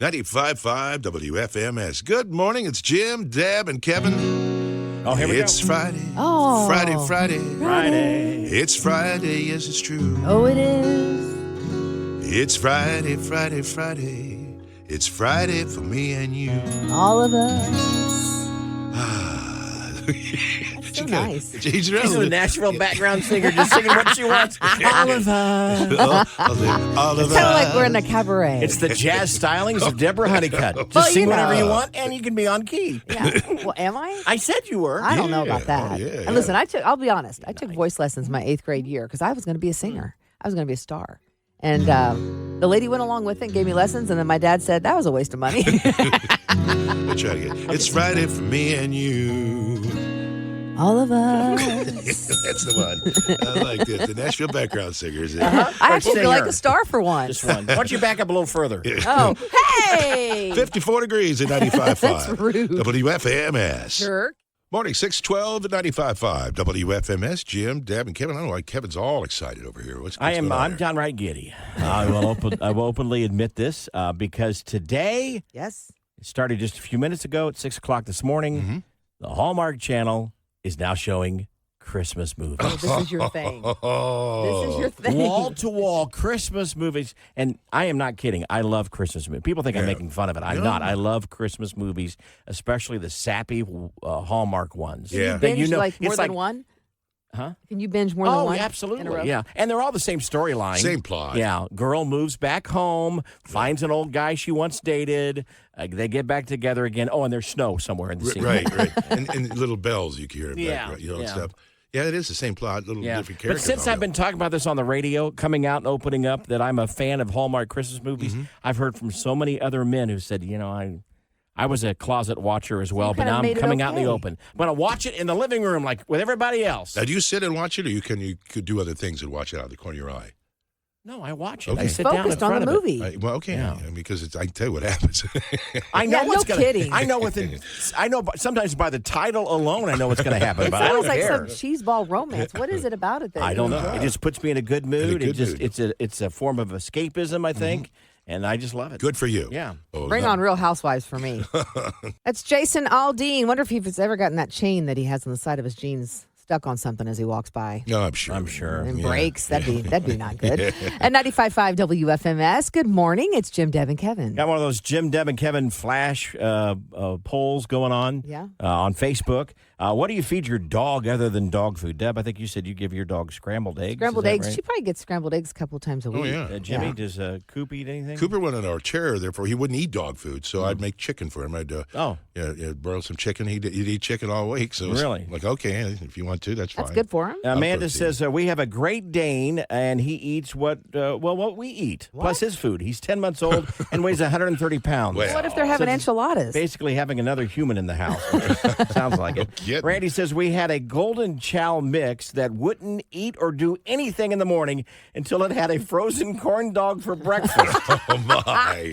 95.5 WFMS. Good morning. It's Jim, Deb, and Kevin. Oh, here we go. It's Friday. Oh. Friday. Friday. It's Friday, yes, it's true. Oh, it is. It's Friday. It's Friday for me and you. All of us. That's so nice. She's She's a Nashville background singer just singing what she wants. All of us. All of It's kind of like we're in a cabaret. It's the jazz stylings of Deborah Honeycutt. Just Well, sing you know. whatever you want, and you can be on key. Yeah. Well, am I? I said you were. I don't know about that. yeah. And listen, I'll be honest. I took voice lessons my 8th grade year because I was going to be a singer. I was going to be a star. And the lady went along with it and gave me lessons. And then my dad said, that was a waste of money. I'll try again. It's Friday for me and you. All of us. That's the one. I like it. The Nashville background singers. I actually feel like singer. a star for once. Just one. Why don't you back up a little further? Oh, hey! 54 degrees at 95.5. That's rude. WFMS. Jerk. Morning, 612 at 95.5. WFMS. Jim, Deb, and Kevin. I don't know why Kevin's all excited over here. What's going on I'm here? downright giddy. I will openly admit this because today, Yes. it started just a few minutes ago at 6 o'clock this morning, the Hallmark Channel is now showing Christmas movies. Oh, this is your thing. Oh. This is your thing. Wall-to-wall Christmas movies. And I am not kidding. I love Christmas movies. People think I'm making fun of it. I'm not. I love Christmas movies, especially the sappy Hallmark ones. Yeah. Can you binge like more it's than one? Huh? Can you binge more than one? Oh, in a row? absolutely. Yeah. And they're all the same storyline. Same plot. Yeah. Girl moves back home, finds an old guy she once dated. They get back together again. Oh, and there's snow somewhere in the scene. Right. And little bells you can hear in the Yeah, background, and yeah. stuff. Yeah, it is the same plot, little different But characters. since I've been talking about this on the radio, coming out and opening up, that I'm a fan of Hallmark Christmas movies, I've heard from so many other men who said, I was a closet watcher as well, but now I'm coming out in the open. I'm going to watch it in the living room like with everybody else. Now, do you sit and watch it, or can you do other things and watch it out of the corner of your eye? No, I watch it. Okay. I sit down in Focused on front the of it. movie. Well, okay, Yeah. because I can tell you what happens. I know Yeah, what's no gonna, kidding. I know sometimes by the title alone, I know what's going to happen, It but I don't sounds like care. some cheeseball romance. What is it about it that I don't know. you It just puts me in a good mood. good mood. It's a form of escapism, I think, and I just love it. Good for you. Yeah. Oh, Bring on Real Housewives for me. That's Jason Aldean. Wonder if he's ever gotten that chain that he has on the side of his jeans stuck on something as he walks by. No, I'm sure. And Yeah. breaks. That'd be not good. At 95.5 WFMS, good morning. It's Jim, Deb, and Kevin. Got one of those Jim, Deb, and Kevin flash polls going on on Facebook. What do you feed your dog other than dog food? Deb, I think you said you give your dog scrambled eggs. Scrambled Is that eggs. right? She probably gets scrambled eggs a couple of times a week. yeah. Jimmy, does Coop eat anything? Cooper went on our chair, therefore he wouldn't eat dog food, so I'd make chicken for him. I'd broil some chicken. He'd eat chicken all week. So it's Really? like, okay, if you want to, that's fine. That's good for him. Amanda protein. says we have a Great Dane, and he eats what we eat, plus his food. He's 10 months old and weighs 130 pounds. Well, What if they're having enchiladas? Basically having another human in the house. Sounds like it. kidding. Randy says we had a golden chow mix that wouldn't eat or do anything in the morning until it had a frozen corn dog for breakfast. Oh, my.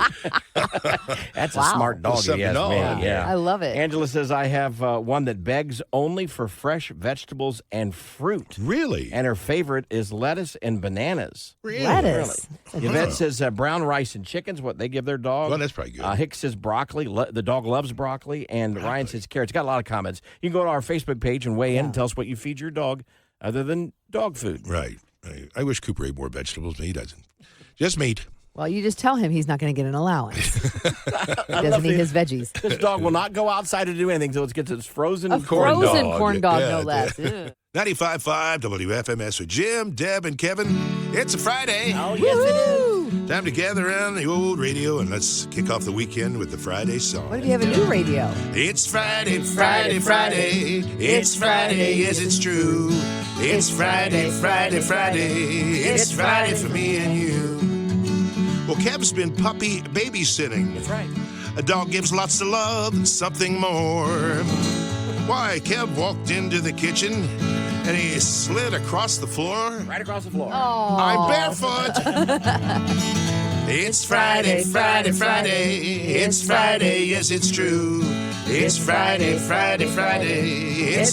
That's a Wow. smart dog, Something yes, dog. man. Yeah. I love it. Angela says I have one that begs only for fresh vegetables and fruit. Really? And her favorite is lettuce and bananas. Really? Lettuce. Yvette says brown rice and chickens, what they give their dog. Well, that's probably good. Hicks says broccoli. The dog loves broccoli. And Ryan says carrots. Got a lot of comments. You can go to our Facebook page and weigh in and tell us what you feed your dog other than dog food. Right. I wish Cooper ate more vegetables, but he doesn't. Just meat. Well, you just tell him he's not going to get an allowance. He doesn't eat his veggies. This dog will not go outside to do anything until it gets its frozen A corn frozen dog. corn dog, Yeah, no yeah. less. Ugh. 95.5 WFMS with Jim, Deb, and Kevin. It's a Friday. Oh, yes, it is. Woo! Time to gather around the old radio and let's kick off the weekend with the Friday song. What if you have a new radio? It's Friday. It's Friday, yes, it's true. It's Friday. It's Friday for me and you. Well, Kev's been puppy babysitting. That's right. A dog gives lots of love and something more. Why, Kev walked into the kitchen and he slid across the floor. Right across the floor. I'm barefoot. It's Friday. It's Friday, yes, it's true. It's Friday. It's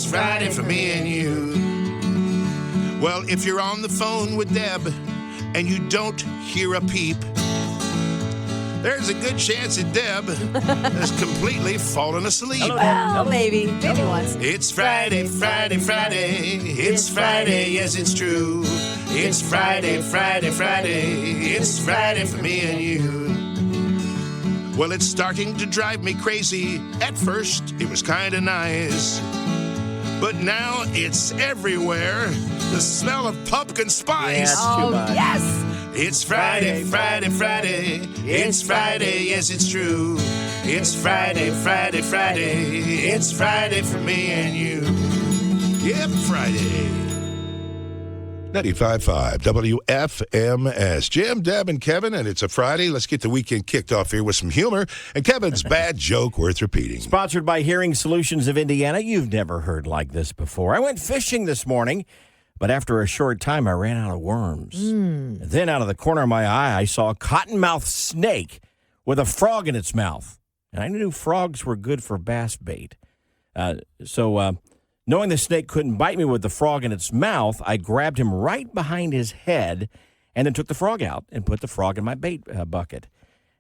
Friday for me and you. Well, if you're on the phone with Deb and you don't hear a peep, there's a good chance that Deb has completely fallen asleep. Hello, Deb. Well, maybe once. It's Friday, Friday, Friday. It's Friday, yes, it's true. It's Friday, Friday, Friday. It's Friday for me and you. Well, it's starting to drive me crazy. At first, it was kind of nice. But now it's everywhere. The smell of pumpkin spice. Yeah, too much. Yes. It's Friday, Friday, Friday. It's Friday, yes, it's true. It's Friday, Friday, Friday. It's Friday for me and you. Yep, Friday. 95.5 WFMS. Jim, Deb, and Kevin, and it's a Friday. Let's get the weekend kicked off here with some humor and Kevin's bad joke worth repeating. Sponsored by Hearing Solutions of Indiana. You've never heard like this before. I went fishing this morning, but after a short time, I ran out of worms. Then out of the corner of my eye, I saw a cottonmouth snake with a frog in its mouth. And I knew frogs were good for bass bait. Knowing the snake couldn't bite me with the frog in its mouth, I grabbed him right behind his head and then took the frog out and put the frog in my bait bucket.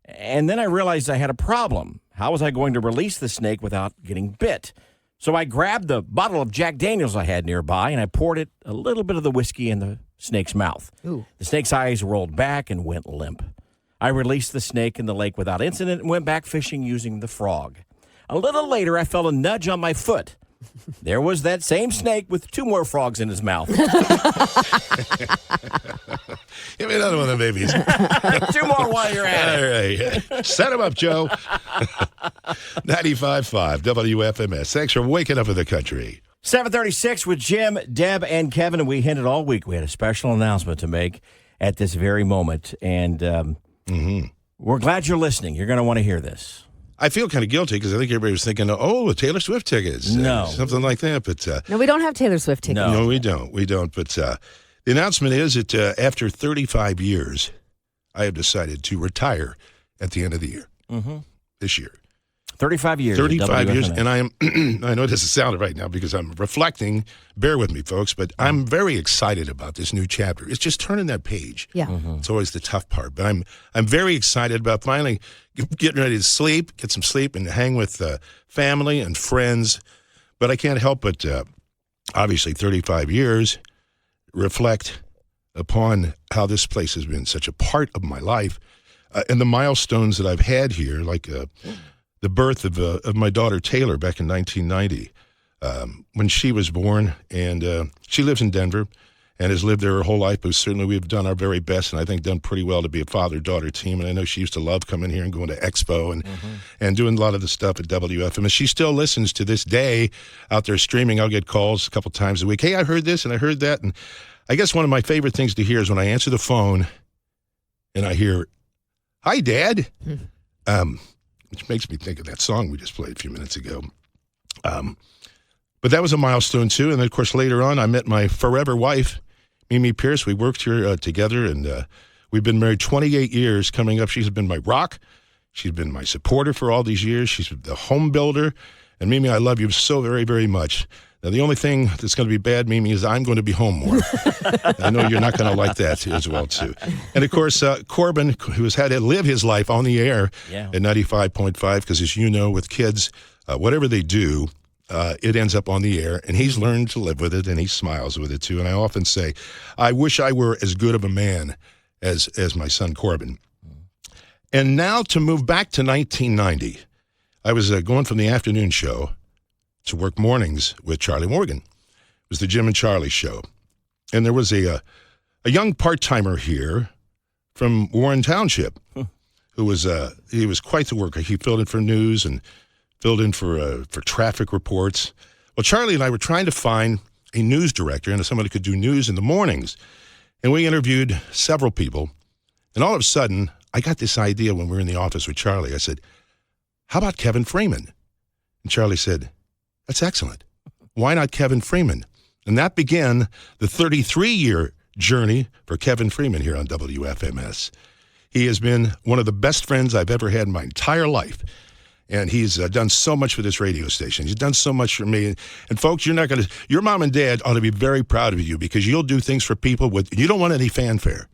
And then I realized I had a problem. How was I going to release the snake without getting bit? So I grabbed the bottle of Jack Daniels I had nearby and I poured it a little bit of the whiskey in the snake's mouth. Ooh. The snake's eyes rolled back and went limp. I released the snake in the lake without incident and went back fishing using the frog. A little later, I felt a nudge on my foot. There was that same snake with 2 more frogs in his mouth. Give me another one of the babies. 2 more while you're at it. All right. Set him up, Joe. 95.5 WFMS. Thanks for waking up in the country. 7:36 with Jim, Deb, and Kevin, and we hinted all week we had a special announcement to make at this very moment, and we're glad you're listening. You're going to want to hear this. I feel kind of guilty because I think everybody was thinking, oh, Taylor Swift tickets. No. Something like that. But No, we don't have Taylor Swift tickets. no, we don't. We don't. But the announcement is that after 35 years, I have decided to retire at the end of the year. This year. 35 years. 35 years. WFMS. And I am, I know it doesn't sound right now because I'm reflecting. Bear with me, folks. But I'm very excited about this new chapter. It's just turning that page. Yeah. It's always the tough part. But I'm very excited about finally getting ready to get some sleep, and hang with family and friends. But I can't help but, obviously, 35 years reflect upon how this place has been such a part of my life and the milestones that I've had here, like the birth of my daughter Taylor back in 1990 when she was born, and she lives in Denver and has lived there her whole life, but certainly we've done our very best and I think done pretty well to be a father-daughter team. And I know she used to love coming here and going to Expo and doing a lot of the stuff at WFM. And she still listens to this day out there streaming. I'll get calls a couple times a week. Hey, I heard this and I heard that. And I guess one of my favorite things to hear is when I answer the phone and I hear, "Hi, Dad," which makes me think of that song we just played a few minutes ago. But that was a milestone, too. And, of course, later on, I met my forever wife, Mimi Pierce. We worked here together, and we've been married 28 years coming up. She's been my rock. She's been my supporter for all these years. She's the home builder. And, Mimi, I love you so very, very much. Now, the only thing that's going to be bad, Mimi, is I'm going to be home more. I know you're not going to like that as well, too. And, of course, Corbin, who has had to live his life on the air at 95.5, because, as you know, with kids, whatever they do, it ends up on the air, and he's learned to live with it, and he smiles with it, too. And I often say, I wish I were as good of a man as my son Corbin. And now to move back to 1990, I was going from the afternoon show to work mornings with Charlie Morgan. It was the Jim and Charlie show. And there was a young part-timer here from Warren Township who was he was quite the worker. He filled in for news and filled in for traffic reports. Well, Charlie and I were trying to find a news director and somebody who could do news in the mornings. And we interviewed several people. And all of a sudden, I got this idea when we were in the office with Charlie. I said, "How about Kevin Freeman?" And Charlie said, "That's excellent. Why not Kevin Freeman?" And that began the 33-year journey for Kevin Freeman here on WFMS. He has been one of the best friends I've ever had in my entire life. And he's done so much for this radio station. He's done so much for me. And folks, your mom and dad ought to be very proud of you because you'll do things for people you don't want any fanfare.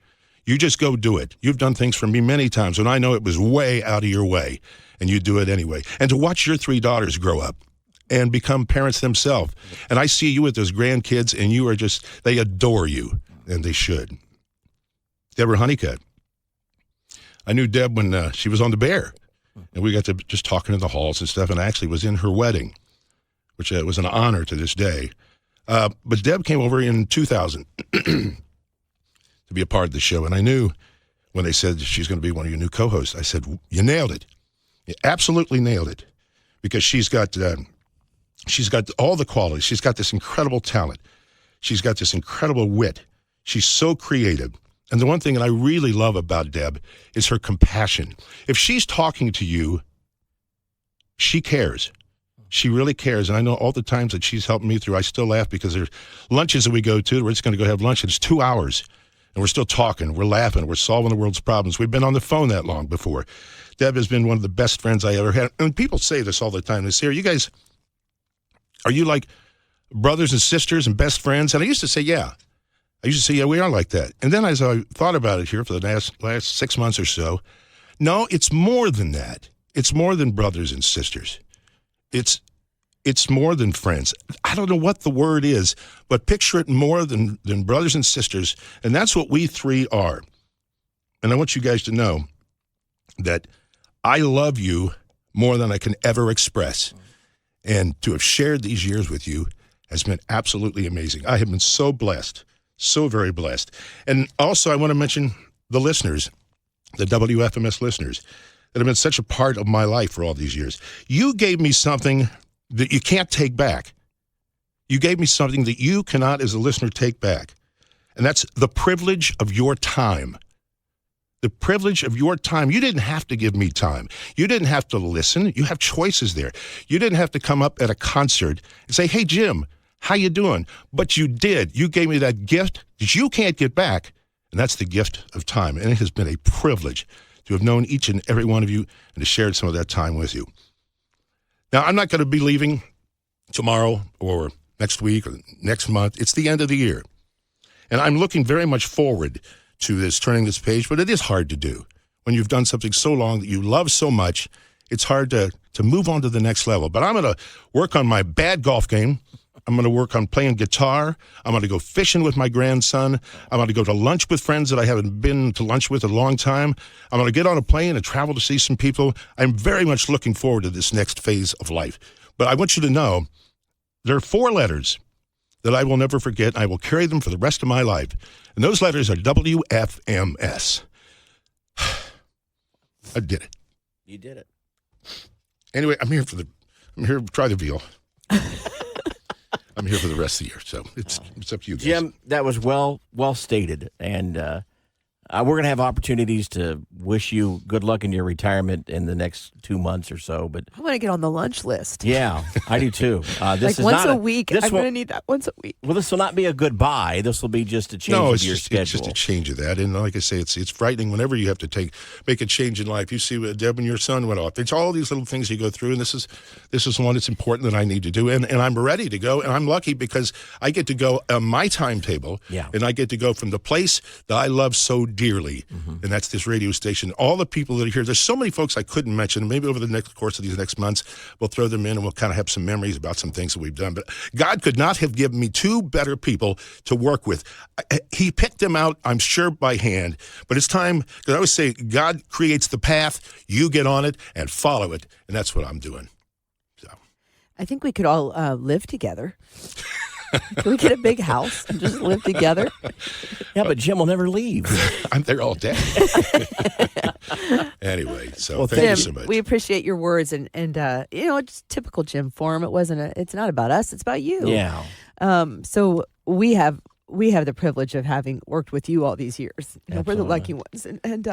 You just go do it. You've done things for me many times when I know it was way out of your way, and you do it anyway. And to watch your 3 daughters grow up and become parents themselves. And I see you with those grandkids, and you are just, they adore you, and they should. Deborah Honeycutt. I knew Deb when she was on the Bear, and we got to just talking in the halls and stuff, and I actually was in her wedding, which was an honor to this day. But Deb came over in 2000 to be a part of the show, and I knew when they said she's going to be one of your new co-hosts, I said, you nailed it. You absolutely nailed it, because she's got all the qualities. She's got this incredible talent. She's got this incredible wit. She's so creative. And the one thing that I really love about Deb is her compassion. If she's talking to you, she cares. She really cares. And I know all the times that she's helped me through, I still laugh because there's lunches that we go to. We're just going to go have lunch, and it's 2 hours. And we're still talking. We're laughing. We're solving the world's problems. We've been on the phone that long before. Deb has been one of the best friends I ever had. And people say this all the time. They say, are you like brothers and sisters and best friends? And I used to say, yeah. We are like that. And then as I thought about it here for the last 6 months or so, no, it's more than that. It's more than brothers and sisters. It's more than friends. I don't know what the word is, but picture it more than brothers and sisters. And that's what we 3 are. And I want you guys to know that I love you more than I can ever express. And to have shared these years with you has been absolutely amazing. I have been so blessed. So very blessed. And also I want to mention the listeners, the WFMS listeners that have been such a part of my life for all these years. You gave me something that you can't take back. You gave me something that you cannot, as a listener, take back. And that's the privilege of your time. The privilege of your time. You didn't have to give me time. You didn't have to listen. You have choices there. You didn't have to come up at a concert and say, hey, Jim, how you doing? But you did. You gave me that gift that you can't get back, and that's the gift of time. And it has been a privilege to have known each and every one of you and to share some of that time with you. Now, I'm not going to be leaving tomorrow or next week or next month. It's the end of the year. And I'm looking very much forward to this, turning this page, but it is hard to do. When you've done something so long that you love so much, it's hard to move on to the next level. But I'm going to work on my bad golf game. I'm going to work on playing guitar. I'm going to go fishing with my grandson. I'm going to go to lunch with friends that I haven't been to lunch with in a long time. I'm going to get on a plane and travel to see some people. I'm very much looking forward to this next phase of life. But I want you to know there are 4 letters that I will never forget. I will carry them for the rest of my life. And those letters are WFMS. I did it. You did it. Anyway, I'm here to try the veal. I'm here for the rest of the year, so it's up to you guys. Jim, that was well stated, and we're going to have opportunities to wish you good luck in your retirement in the next 2 months or so. But I want to get on the lunch list. Yeah, I do too. This like is once not a week. I'm going to need that once a week. Well, this will not be a goodbye. This will be just a change of your schedule. It's just a change of that. And like I say, it's frightening whenever you have to make a change in life. You see what Deb and your son went off. It's all these little things you go through, and this is one that's important that I need to do. And I'm ready to go, and I'm lucky because I get to go on my timetable, and I get to go from the place that I love so dearly. Mm-hmm. And that's this radio station. All the people that are here, there's so many folks I couldn't mention. Maybe over the next course of these next months, we'll throw them in and we'll kind of have some memories about some things that we've done. But God could not have given me 2 better people to work with. He picked them out, I'm sure, by hand. But it's time, because I always say, God creates the path, you get on it and follow it. And that's what I'm doing. So I think we could all live together. Can we get a big house and just live together? Yeah, but Jim will never leave. I'm there all day. Anyway, so thank Jim, you so much. We appreciate your words, and it's typical Jim form. It's not about us, it's about you. Yeah. So we have the privilege of having worked with you all these years. We're the lucky ones, and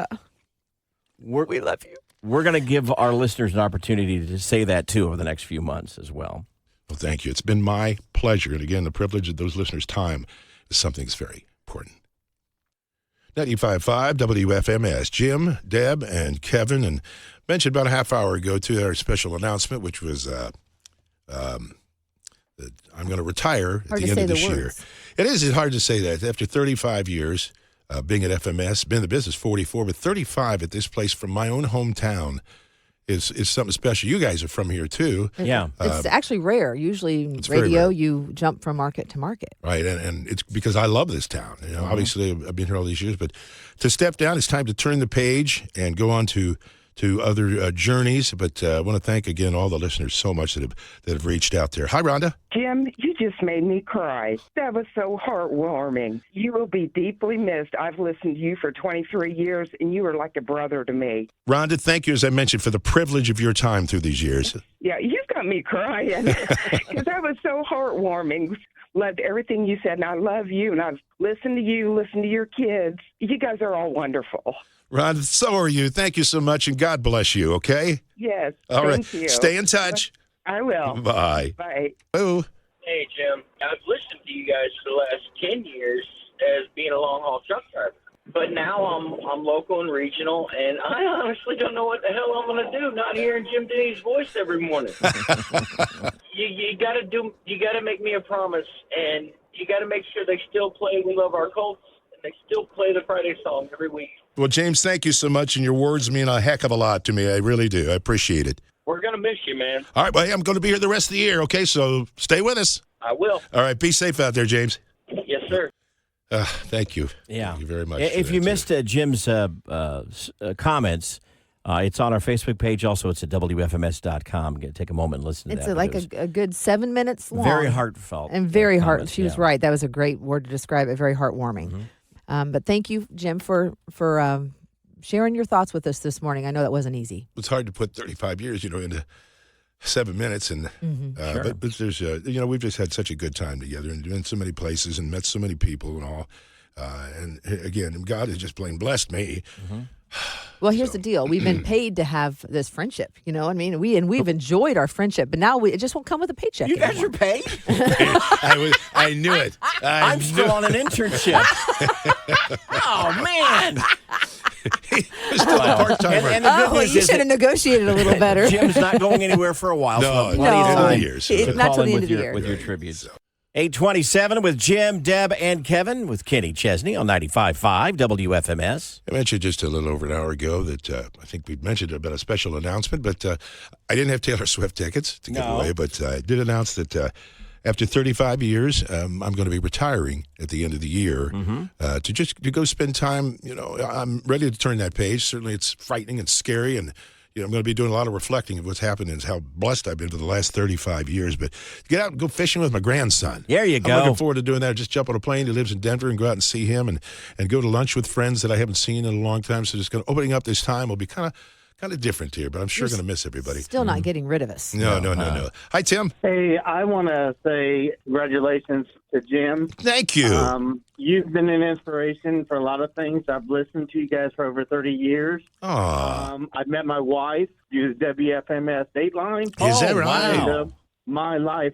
we love you. We're going to give our listeners an opportunity to say that too over the next few months as well. Well, thank you. It's been my pleasure. And again, the privilege of those listeners' time is something that's very important. 95.5 WFMS. Jim, Deb, and Kevin. And mentioned about a half hour ago to our special announcement, which was that I'm going to retire at the end of this year. It is hard to say that. After 35 years, being at FMS. Been in the business 44, but 35 at this place from my own hometown is something special. You guys are from here, too. Yeah. It's actually rare. Usually in radio, you jump from market to market. Right, and it's because I love this town. Obviously, I've been here all these years, but to step down, it's time to turn the page and go on to other journeys. But I want to thank, again, all the listeners so much that have reached out there. Hi, Rhonda. Jim, you just made me cry. That was so heartwarming. You will be deeply missed. I've listened to you for 23 years, and you are like a brother to me. Rhonda, thank you, as I mentioned, for the privilege of your time through these years. Yeah, you've got me crying because that was so heartwarming. Loved everything you said, and I love you, and I've listened to you, listened to your kids. You guys are all wonderful. Rhonda, so are you. Thank you so much, and God bless you, okay? Yes, all right. Thank you. Stay in touch. I will. Bye. Bye. Oh. Hey, Jim. I've listened to you guys for the last 10 years as being a long-haul truck driver. But now I'm local and regional, and I honestly don't know what the hell I'm going to do not hearing Jim Denny's voice every morning. You got to make me a promise, and you got to make sure they still play We Love Our Colts, and they still play the Friday song every week. Well, James, thank you so much, and your words mean a heck of a lot to me. I really do. I appreciate it. We're going to miss you, man. All right, well, hey, I'm going to be here the rest of the year, okay? So stay with us. I will. All right, be safe out there, James. Yes, sir. Thank you. Yeah. Thank you very much. If you missed Jim's comments, it's on our Facebook page. Also, it's at WFMS.com. Take a moment and listen to that. It's like a good 7 minutes long. Very heartfelt. And very heart. She was right. That was a great word to describe it. Very heartwarming. But thank you, Jim, for sharing your thoughts with us this morning. I know that wasn't easy. It's hard to put 35 years, into 7 minutes, and Sure. but there's we've just had such a good time together and been so many places and met so many people and all. And again, God has just plain blessed me. Well, here's the deal. We've been paid to have this friendship. You know what I mean? We've enjoyed our friendship, but now it just won't come with a paycheck. You guys are paid? I knew it. I'm still on an internship. Oh, man. He's still a part-timer. And the good news you is should have negotiated a little better. Jim's not going anywhere for a while. No, so plenty of time years. to Not call till the in end of the year. with your tributes. 8:27 with Jim, Deb, and Kevin with Kenny Chesney on 95.5 WFMS. I mentioned just a little over an hour ago that I think we'd mentioned about a special announcement, but I didn't have Taylor Swift tickets to give away, but I did announce that after 35 years, I'm going to be retiring at the end of the year to go spend time. I'm ready to turn that page. Certainly it's frightening and scary, and I'm going to be doing a lot of reflecting of what's happened and how blessed I've been for the last 35 years. But get out and go fishing with my grandson. There you go. I'm looking forward to doing that. Just jump on a plane. He lives in Denver, and go out and see him and go to lunch with friends that I haven't seen in a long time. So just opening up this time will be kind of different here, but I'm sure going to miss everybody. Still not getting rid of us. No. Hi, Tim. Hey, I want to say congratulations to Jim. Thank you. You've been an inspiration for a lot of things. I've listened to you guys for over 30 years. I've met my wife through the WFMS Dateline. Is that right? And, my life,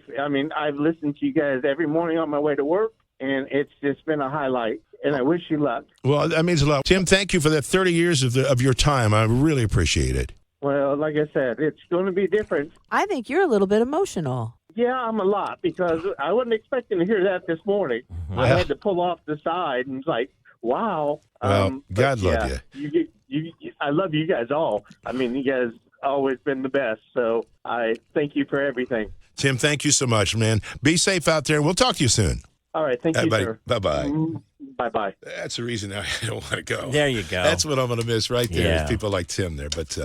I've listened to you guys every morning on my way to work, and it's just been a highlight. And I wish you luck. Well, that means a lot. Tim, thank you for that 30 years of your time. I really appreciate it. Well, like I said, it's going to be different. I think you're a little bit emotional. Yeah, I'm a lot, because I wasn't expecting to hear that this morning. I had to pull off the side, and it's like, wow. Well, God love you. I love you guys all. You guys always been the best, so I thank you for everything. Tim, thank you so much, man. Be safe out there, and we'll talk to you soon. All right, thank you, buddy. sir. Bye-bye. Bye-bye. That's the reason I don't want to go. There you go. That's what I'm going to miss right there. Yeah. Is people like Tim there. But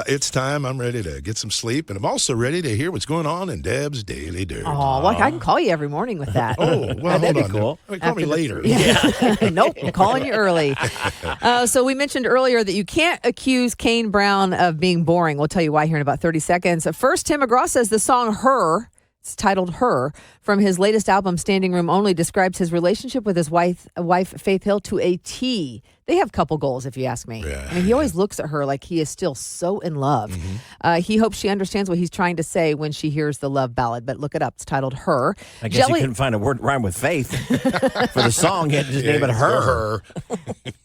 it's time. I'm ready to get some sleep, and I'm also ready to hear what's going on in Deb's Daily Dirt. Oh, I can call you every morning with that. Oh, well, That'd be hold on. cool. Call me later. Yeah. Nope, I'm calling you early. So we mentioned earlier that you can't accuse Kane Brown of being boring. We'll tell you why here in about 30 seconds. First, Tim McGraw says the song Her, it's titled Her, from his latest album, Standing Room Only, describes his relationship with his wife Faith Hill to a T. They have couple goals, if you ask me. Yeah. I mean, he always looks at her like he is still so in love. He hopes she understands what he's trying to say when she hears the love ballad, but look it up. It's titled Her. I guess he couldn't find a word rhyme with faith for the song. He had to just name it Her.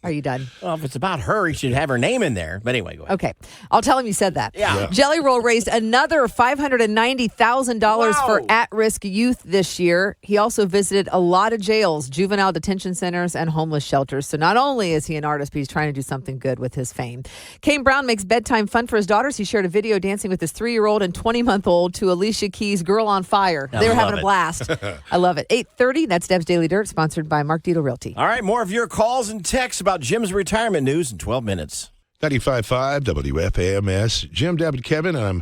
Are you done? Well, if it's about her, he should have her name in there. But anyway, go ahead. Okay. I'll tell him you said that. Yeah. Jelly Roll raised another $590,000 for at-risk youth this year. He also visited a lot of jails, juvenile detention centers, and homeless shelters. So not only is he an artist, but he's trying to do something good with his fame. Kane Brown makes bedtime fun for his daughters. He shared a video dancing with his 3-year-old and 20-month-old to Alicia Keys' Girl on Fire. They were having a blast. I love it. 8:30, that's Deb's Daily Dirt, sponsored by Mark Dieter Realty. All right, more of your calls and texts about Jim's retirement news in 12 minutes. 95.5 WFAMS. Jim, Deb, and Kevin. I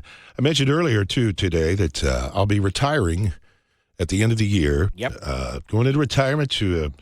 mentioned earlier, too, today that I'll be retiring at the end of the year. Yep. Going into retirement to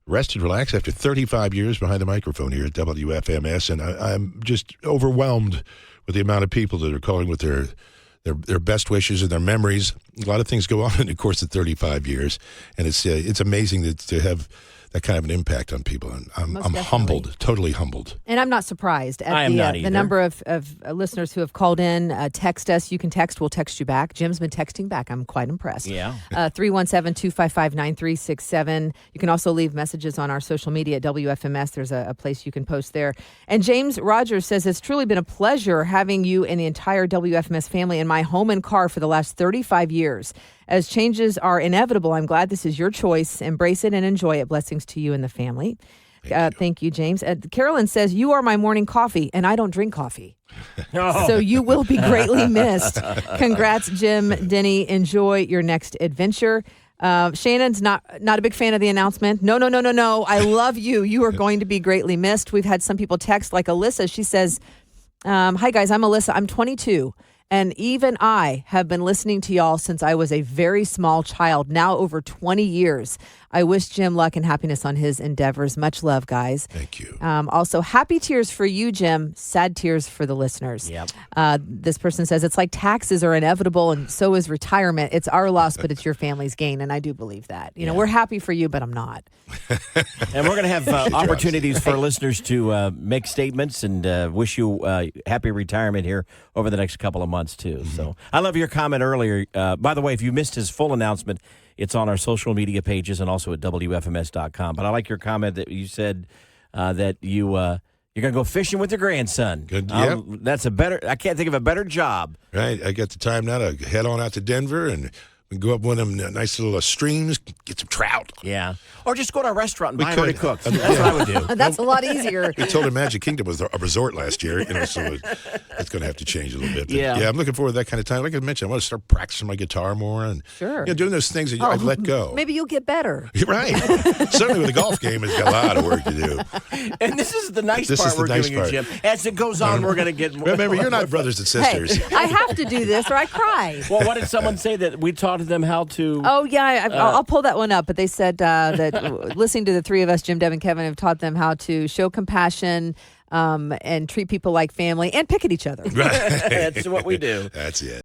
rest and relax after 35 years behind the microphone here at WFMS. And I'm just overwhelmed with the amount of people that are calling with their best wishes and their memories. A lot of things go on in the course of 35 years. And it's amazing to have that kind of an impact on people. And I'm humbled, totally humbled. And I'm not surprised at the number of listeners who have called in, text us. You can text. We'll text you back. Jim's been texting back. I'm quite impressed. Yeah. 317-255-9367. You can also leave messages on our social media at WFMS. There's a place you can post there. And James Rogers says, it's truly been a pleasure having you and the entire WFMS family in my home and car for the last 35 years. As changes are inevitable, I'm glad this is your choice. Embrace it and enjoy it. Blessings to you and the family. Thank you, James. Carolyn says, you are my morning coffee, and I don't drink coffee. So you will be greatly missed. Congrats, Jim, Denny. Enjoy your next adventure. Shannon's not a big fan of the announcement. No. I love you. You are going to be greatly missed. We've had some people text, like Alyssa. She says, hi, guys. I'm Alyssa. I'm 22. And even I have been listening to y'all since I was a very small child, now over 20 years. I wish Jim luck and happiness on his endeavors. Much love, guys. Thank you. Also, happy tears for you, Jim. Sad tears for the listeners. Yep. This person says, it's like taxes are inevitable and so is retirement. It's our loss, but it's your family's gain. And I do believe that. You know, we're happy for you, but I'm not. And we're going to have opportunities for listeners to make statements and wish you happy retirement here over the next couple of months, too. Mm-hmm. So I love your comment earlier. By the way, if you missed his full announcement, it's on our social media pages and also at WFMS.com. But I like your comment that you said that you're going to go fishing with your grandson. Good. Yep. I can't think of a better job. Right. I got the time now to head on out to Denver and we go up one of them nice little streams, get some trout. Yeah. Or just go to a restaurant and buy already cooked. That's what I would do. That's a lot easier. We told him Magic Kingdom was a resort last year, so it's going to have to change a little bit. But yeah, I'm looking forward to that kind of time. Like I mentioned, I want to start practicing my guitar more and doing those things that I've let go. Maybe you'll get better. You're right. Certainly with the golf game, it's got a lot of work to do. And this is the nice part we're giving you, Jim. As it goes on, we're going to get more. Remember, you're not brothers and sisters. Hey, I have to do this or I cry. Well, what did someone say that we taught them how to? Oh, yeah, I'll pull that one up. But they said that listening to the three of us, Jim, Deb, and Kevin, have taught them how to show compassion and treat people like family and pick at each other. Right. That's what we do. That's it.